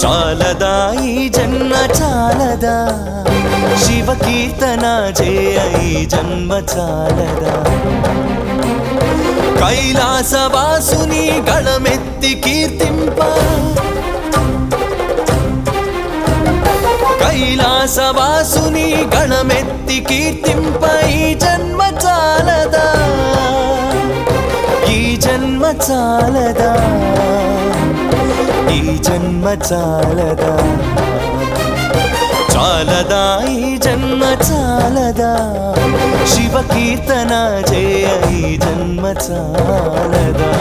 చాలదా ఈ జన్మ చాలదా శివ కీర్తన చేయ ఈ జన్మ చాలదా కైలాసవాసుని గళమెత్తి కీర్తింప కైలాసవాసుని గణమెత్తి కీర్తింప ఈ జన్మ చాలదా ఈ జన్మ చాలదా ఈ జన్మ చాలదా చాలదా ఈ జన్మ చాలదా శివ కీర్తన చేయ ఈ జన్మ చాలదా